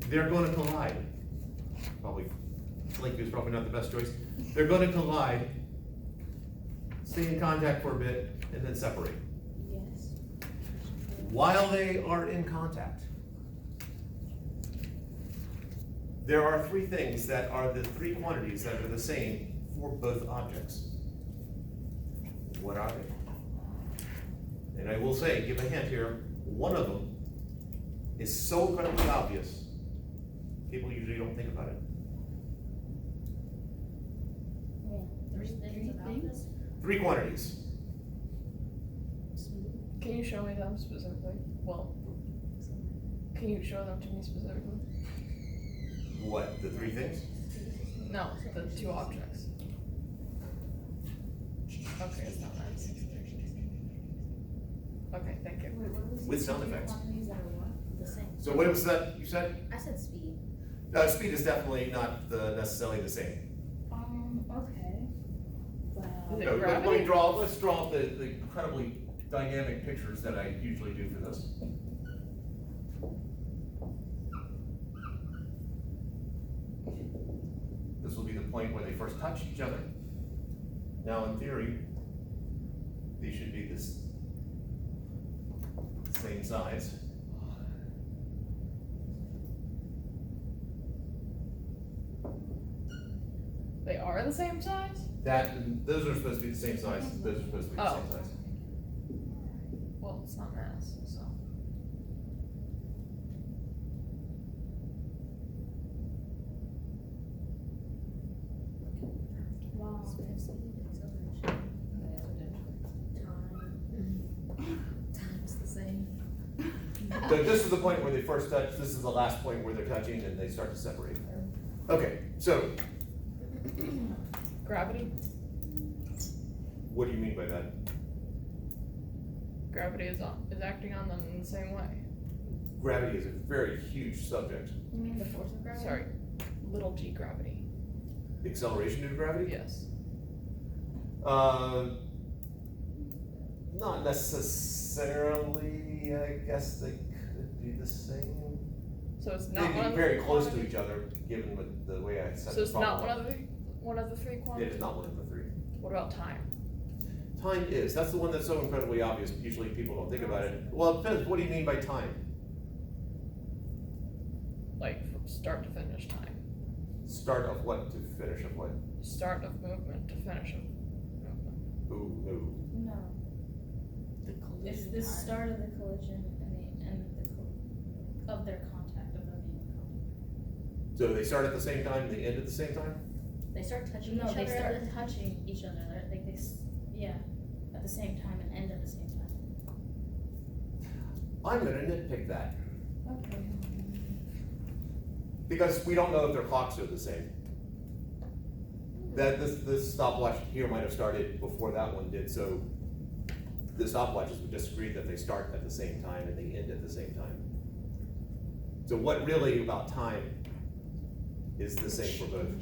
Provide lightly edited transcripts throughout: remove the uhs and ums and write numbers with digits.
they're going to collide. Probably, Lakeview is probably not the best choice. They're going to collide, stay in contact for a bit, and then separate. Yes. While they are in contact, there are three things that are the three quantities that are the same for both objects. What are they? And I will say, give a hint here, one of them is so incredibly obvious, people usually don't think about it. Three things? Three quantities. Can you show me them specifically? Well, can you show them to me specifically? What, the three things? No, the two objects. Okay, it's not nice. Okay, thank you. With sound effects. Quantities that are what? The same. So what was that you said? I said speed. Speed is definitely not necessarily the same. Okay. Is it No, gravity? let's draw the incredibly dynamic pictures that I usually do for this. This will be the point where they first touch each other. Now, in theory, these should be this same size. They are the same size? Those are supposed to be the same size. Those are supposed to be the same Oh. size. Well, it's not mass, so. Wow. Time's the same. So this is the point where they first touch. This is the last point where they're touching, and they start to separate. Okay, so Gravity? what do you mean by that? Gravity is acting on them in the same way. Gravity is a very huge subject. You mean the force of gravity? Sorry, little g gravity. Acceleration due to gravity? Yes. Not necessarily. I guess they could do the same. So it's not They'd one be of very the close to quantities? each other, given the way I said So it's the not problem. one of the three It quantities? is not one of the three. What about time? Time is. That's the one that's so incredibly obvious. Usually people don't think about it. Well, it depends. What do you mean by time? Like from start to finish time. Start of what to finish of what? Start of movement to finish of movement. Ooh, no. No. It's the start of the collision and the end of of their contact, of them being in contact. So they start at the same time and they end at the same time? They start touching each No, other. they start touching each other, like yeah, at the same time and end at the same time. I'm gonna nitpick that. Okay. Because we don't know if their clocks are the same. That this stopwatch here might have started before that one did, so the stopwatches would just agree that they start at the same time and they end at the same time. So what really about time is the same for both?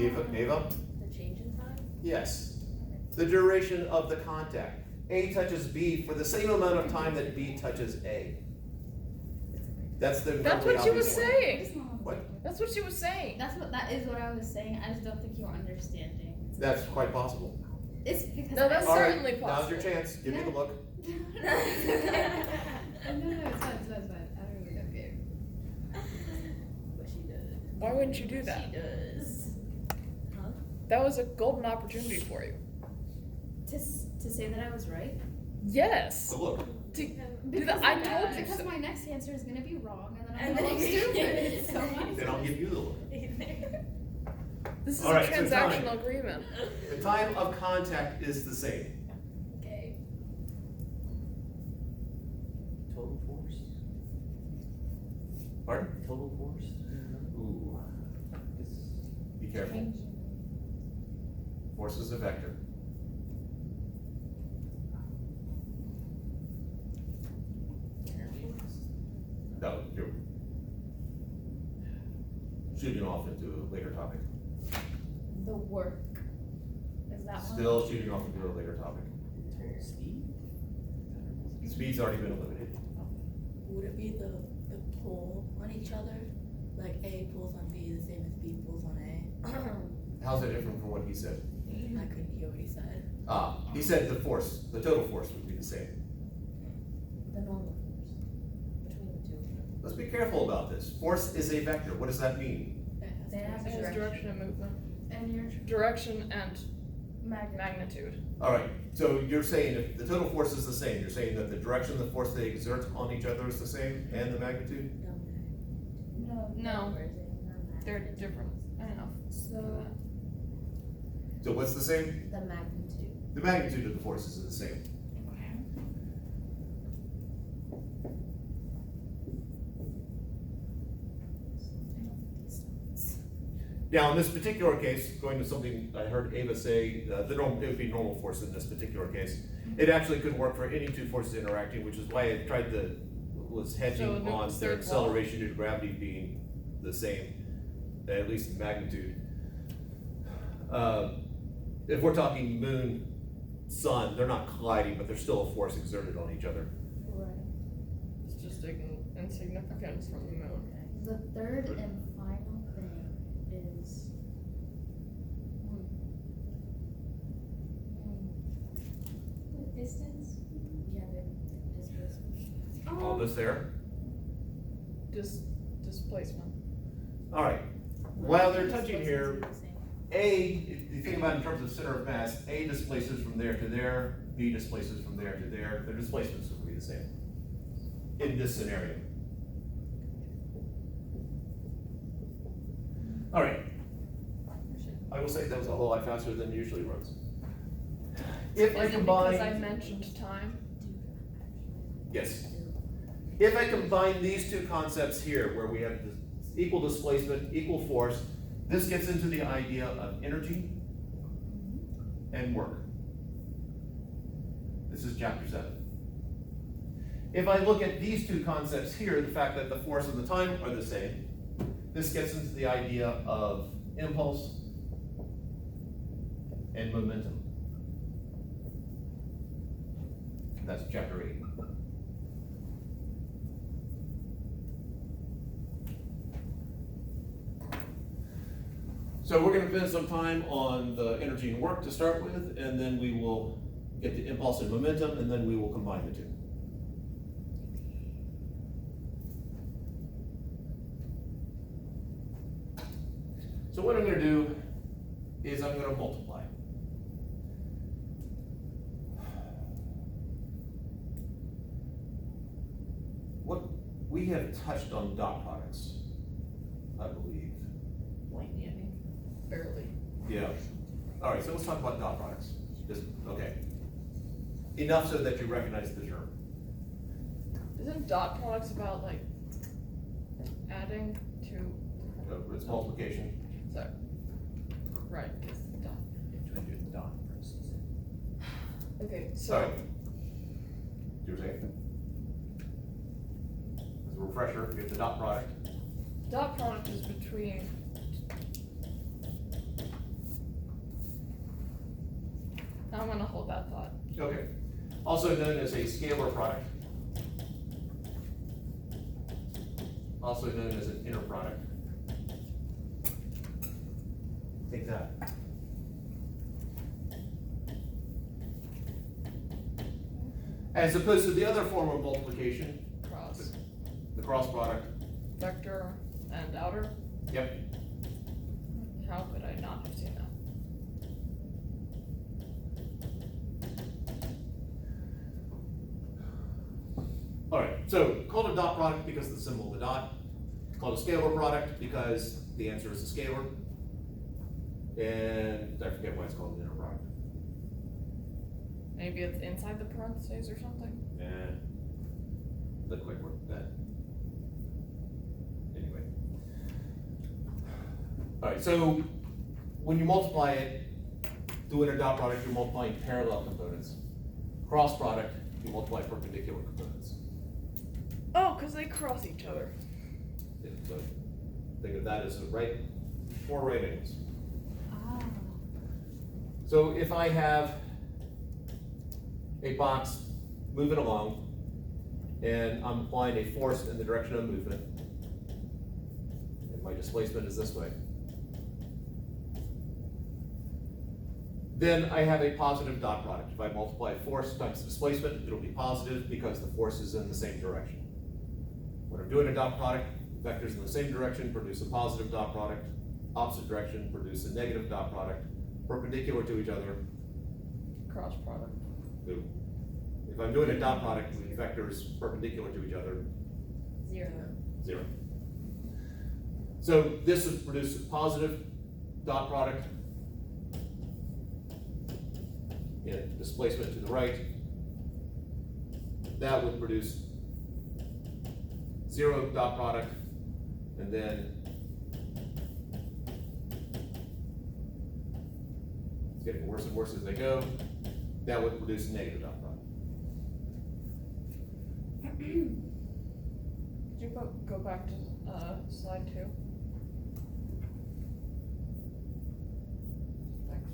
Ava? The change in time. Yes. The duration of the contact. A touches B for the same amount of time that B touches A. That's the. That's what she was saying. What? That's what she was saying. That is what I was saying. I just don't think you're understanding. That's quite possible. It's because No, that's All right, certainly now's possible. your chance. Give me the look. No, it's fine. I don't really don't care. But she does. Why wouldn't you do that? She does. That was a golden opportunity for you. To say that I was right. Yes. The look. Because I told you because so. my next answer is gonna be wrong, and then I'm And gonna then- look stupid. So Then I'll give you the look. This is All a right, so transactional time. agreement. The time of contact is the same. Okay. Total force? Pardon? Total force? Ooh. Be careful. Force is a vector. No, you're shooting off into a later topic. the work is that one. Still shooting off into a later topic. Total speed? Speed's already been eliminated. would it be the pull on each other? Like A pulls on B the same as B pulls on A? How's that different from what he said? I couldn't hear what he said. He said the force, the total force would be the same. The normal force between the two of them. Let's be careful about this. Force is a vector. What does that mean? They have It has direction and movement. And your Direction and magnet. magnitude. All right, so you're saying if the total force is the same, you're saying that the direction, the force they exert on each other is the same, and the magnitude? No. No, they're different enough. So, So what's the same? The magnitude. The magnitude of the forces is the same. Now, in this particular case, going to something I heard Ava say, it would be normal force in this particular case. It actually could work for any two forces interacting, which is why I was So hedging Newton's on their third law. acceleration due to gravity being the same, at least in magnitude. If we're talking moon, sun, they're not colliding, but there's still a force exerted on each other. right. It's just taking insignificance from the moon. The third and final thing is. Distance? Yeah, the displacement. All this there? Displacement. All right, while they're touching here, A, if you think about it in terms of center of mass, A displaces from there to there, B displaces from there to there, their displacements will be the same in this scenario. All right, I will say that was a whole lot faster than it usually runs. If I Is it because I combine, mentioned time? yes, if I combine these two concepts here, where we have equal displacement, equal force, this gets into the idea of energy and work. This is chapter 7. If I look at these two concepts here, the fact that the force and the time are the same, this gets into the idea of impulse and momentum. That's chapter 8. So we're gonna spend some time on the energy and work to start with, and then we will get to impulse and momentum, and then we will combine the two. So what I'm gonna do is I'm gonna multiply. What, we have touched on dot products, I believe. Barely. Yeah. All right, so let's talk about dot products. Just, okay. Enough so that you recognize the term. Isn't dot products about like adding to? It's multiplication. So, right, it's dot. Trying to do the dot versus. Okay, Sorry. so You were saying? As a refresher, we have the dot product. dot product is between. I'm gonna hold that thought. Okay. Also known as a scalar product. Also known as an inner product. Take that. As opposed to the other form of multiplication, Cross. the cross product. Vector and outer. Yep. How could I not have seen that? All right, so called a dot product because of the symbol of the dot. Called a scalar product because the answer is a scalar. And I forget why it's called an inner product. Maybe it's inside the parentheses or something? Doesn't quite work that. Anyway. All right, so when you multiply it, do inner dot product, you're multiplying parallel components. Cross product, you multiply perpendicular components. Oh, because they cross each other. So think of that as four right angles. Ah. So if I have a box moving along, and I'm applying a force in the direction of movement. And my displacement is this way. Then I have a positive dot product. If I multiply force times displacement, it'll be positive because the force is in the same direction. When I'm doing a dot product, vectors in the same direction produce a positive dot product, opposite direction produce a negative dot product, perpendicular to each other. Cross product. If I'm doing a dot product with vectors perpendicular to each other, 0. 0. So this would produce a positive dot product in displacement to the right. That would produce 0 dot product, and then it's getting worse and worse as they go. That would produce a negative dot product. Could you go back to slide 2? Thanks.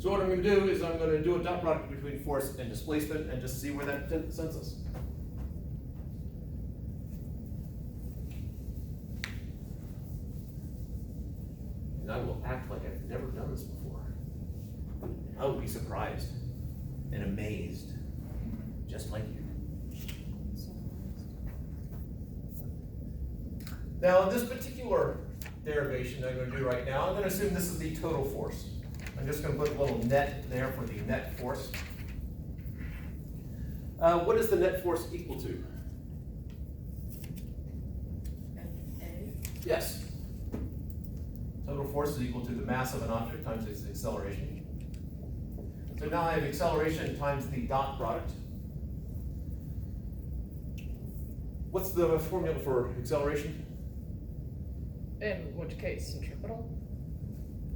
So what I'm going to do is I'm going to do a dot product between force and displacement and just see where that sends us. And I will act like I've never done this before. I will be surprised and amazed, just like you. Now, in this particular derivation that I'm going to do right now, I'm going to assume this is the total force. I'm just going to put a little net there for the net force. What is the net force equal to? A. Yes. Total force is equal to the mass of an object times its acceleration. So now I have acceleration times the dot product. What's the formula for acceleration? In which case, centripetal?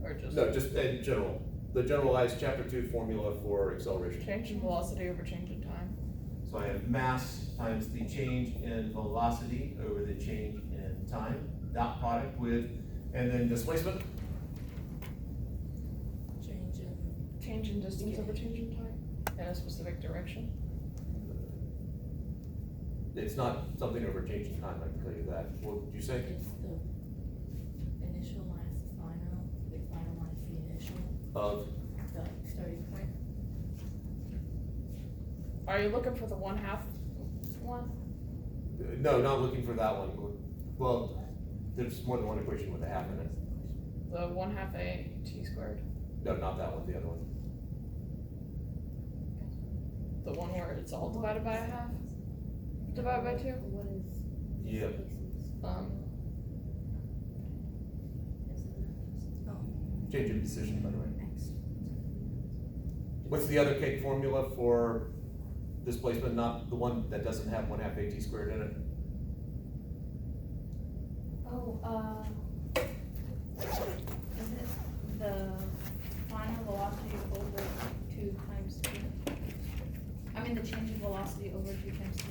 Or just? No, just in general. The generalized chapter 2 formula for acceleration. Change in velocity over change in time. So I have mass times the change in velocity over the change in time, dot product with, and then displacement. Change in distance over change in time in a specific direction. It's not something over change in time, I can tell you that. What did you say? It's the initial minus the final minus the initial, Of, the starting point. Are you looking for the 1/2 one? no, not looking for that one. Well, there's more than one equation with a half in it. The 1/2 a t squared? No, not that one, the other one. The one where it's all divided by a half? Divided by 2? What is? Yeah. Change in position, by the way. What's the other cake formula for displacement, not the one that doesn't have 1/2 at squared in it? Oh, is it the final velocity over 2 times 2? I mean the change in velocity over 2 times 2.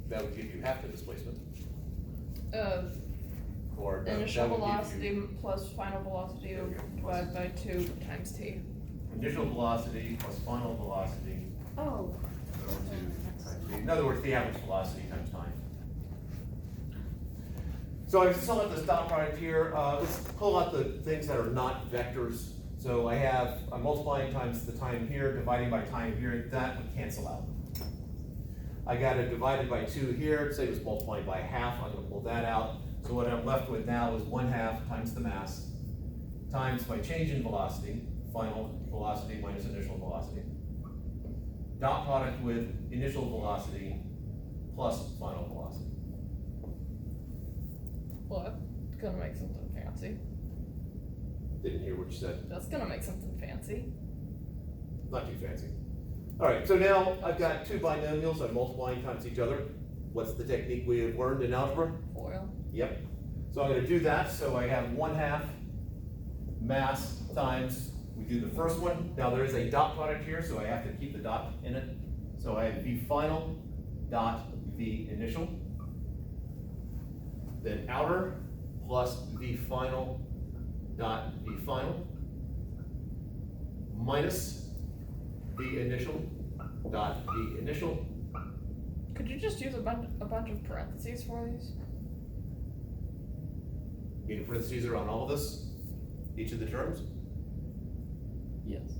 That would give you half the displacement. Or no, Initial that would velocity give you plus final velocity divided by 2 times t. initial velocity plus final velocity Oh. over 2 times v. In other words, the average velocity times time. So I still have this dot product here. Let's pull out the things that are not vectors. So I'm multiplying times the time here, dividing by time here. That would cancel out. I got it divided by 2 here. Say it was multiplying by half. I'm going to pull that out. So what I'm left with now is 1/2 times the mass times my change in velocity, final velocity minus initial velocity. Dot product with initial velocity plus final velocity. What? Gonna make something fancy. Didn't hear what you said. That's gonna make something fancy. Not too fancy. All right, so now I've got 2 binomials. I'm multiplying times each other. What's the technique we have learned in algebra? Foil. Yep. So I'm going to do that. So I have 1/2 mass times, we do the first one. Now there is a dot product here, so I have to keep the dot in it. So I have V final dot V initial. Then outer plus V final dot V final minus v initial dot v initial. Could you just use a bunch of parentheses for these? You need parentheses around all of this, each of the terms. Yes.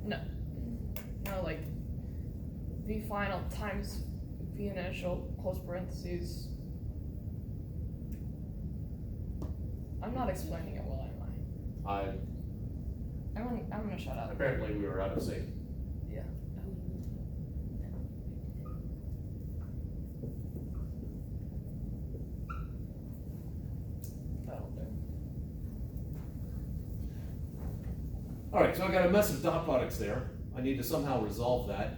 No. No, like v final times v initial close parentheses. I'm not explaining it well, am I? I'm gonna shut up. Apparently we were out of sync. Yeah. That'll do. All right, so I got a mess of dot products there. I need to somehow resolve that.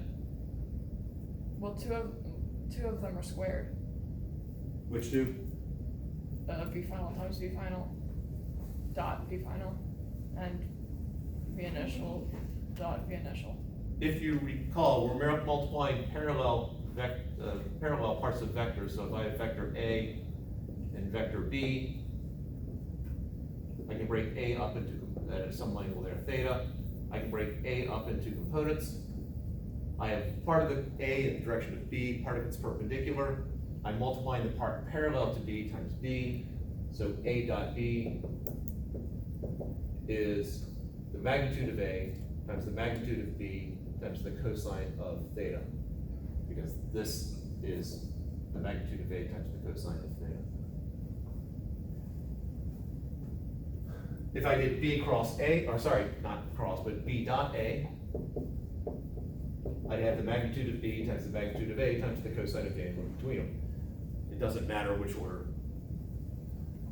Well, two of them are squared. Which two? V final times v final dot v final and v initial dot v initial. If you recall, we're multiplying parallel parts of vectors. So if I have vector A and vector B, I can break A up into at some angle there, theta. I can break A up into components. I have part of the A in the direction of B, part of it's perpendicular. I'm multiplying the part parallel to B times B. So A dot B is the magnitude of A times the magnitude of B times the cosine of theta. Because this is the magnitude of A times the cosine of theta. If I did B cross A, or sorry, not cross, but B dot A, I'd have the magnitude of B times the magnitude of A times the cosine of the angle between them. It doesn't matter which order.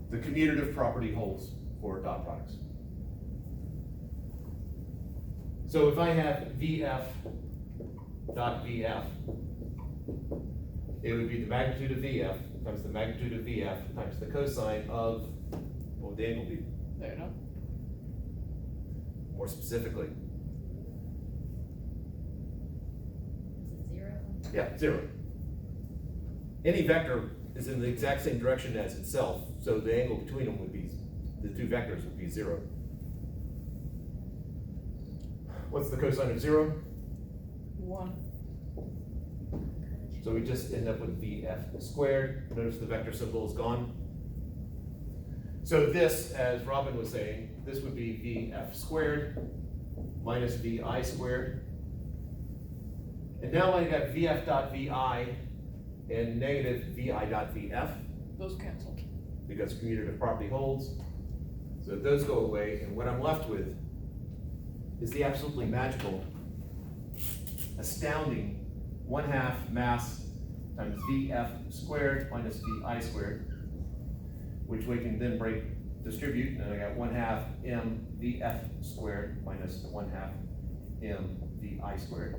The commutative property holds for dot products. So if I have VF dot VF, it would be the magnitude of VF times the magnitude of VF times the cosine of, what would the angle be? Theta. More specifically. Is it 0? Yeah, 0. Any vector is in the exact same direction as itself, so the angle between them would be, the two vectors would be 0. What's the cosine of 0? 1. So we just end up with VF squared. Notice the vector symbol is gone. So this, as Robin was saying, this would be VF squared minus VI squared. And now I got VF dot VI and negative VI dot VF Those canceled. because commutative property holds. So those go away, and what I'm left with is the absolutely magical, astounding 1/2 mass times VF squared minus VI squared, which we can then distribute, and I got 1/2 M VF squared minus 1/2 M VI squared.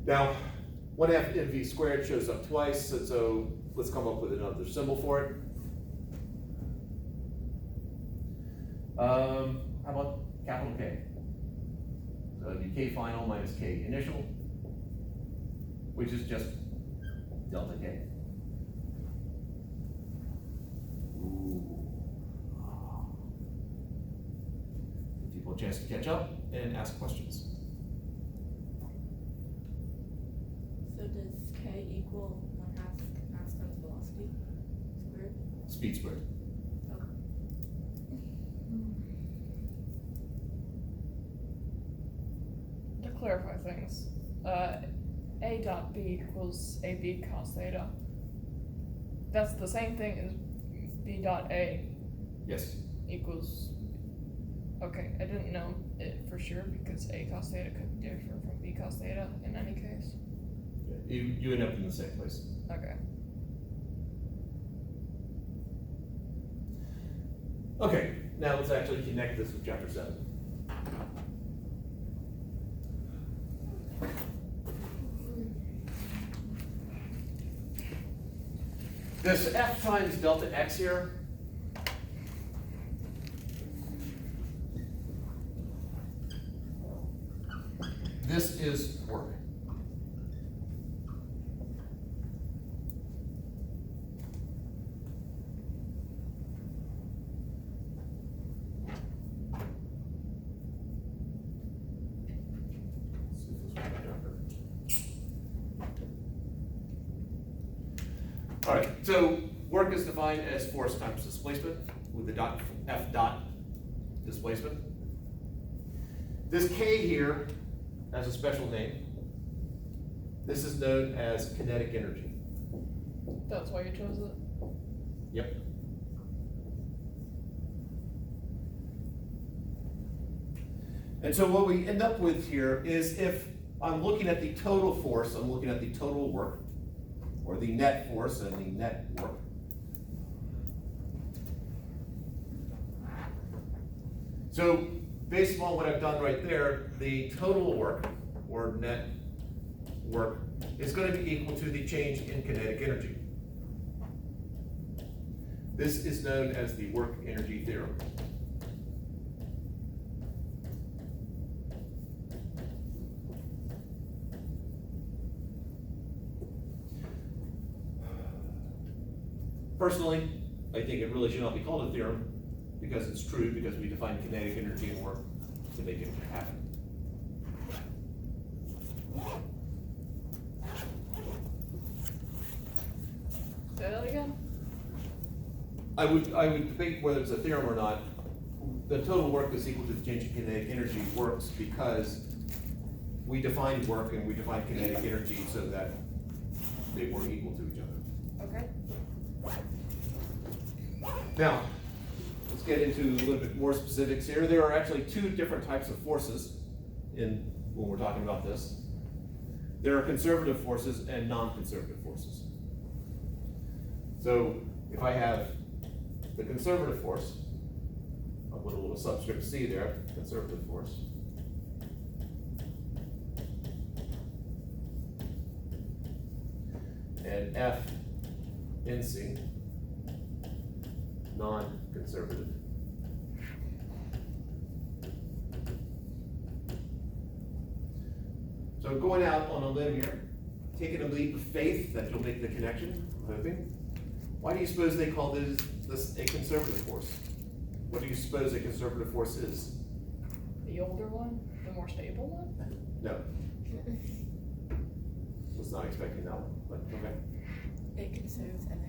Now, 1/2 MV squared shows up twice, so let's come up with another symbol for it. How about capital K? So it'd be K final minus K initial, which is just delta K. Ooh. Give people a chance to catch up and ask questions. So does K equal 1/2 mass times velocity squared? Speed squared. Okay. To clarify things, A dot B equals AB cos theta. That's the same thing as B dot A Yes. equals, okay, I didn't know it for sure because A cos theta could be different from B cos theta in any case. You end up in the same place. Okay. Okay, now let's actually connect this with chapter 7. This F times delta X here, this is work. All right, so work is defined as force times displacement with the dot, F dot displacement. This K here has a special name. This is known as kinetic energy. That's why you chose it. Yep. And so what we end up with here is if I'm looking at the total force, I'm looking at the total work, or the net force and the net work. So based on what I've done right there, the total work, or net work, is going to be equal to the change in kinetic energy. This is known as the work energy theorem. Personally, I think it really should not be called a theorem because it's true, because we define kinetic energy and work to make it happen. Say that again? I would debate whether it's a theorem or not. The total work is equal to the change in kinetic energy works because we define work and we define kinetic energy so that they were equal to each other. Okay. Now, let's get into a little bit more specifics here. There are actually two different types of forces when we're talking about this. There are conservative forces and non-conservative forces. So if I have the conservative force, I'll put a little subscript C there, conservative force. And F NC, non-conservative. So going out on a limb here, taking a leap of faith that you'll make the connection, I'm hoping. Why do you suppose they call this a conservative force? What do you suppose a conservative force is? The older one? The more stable one? No. Was not expecting that one, but okay. It conserves energy.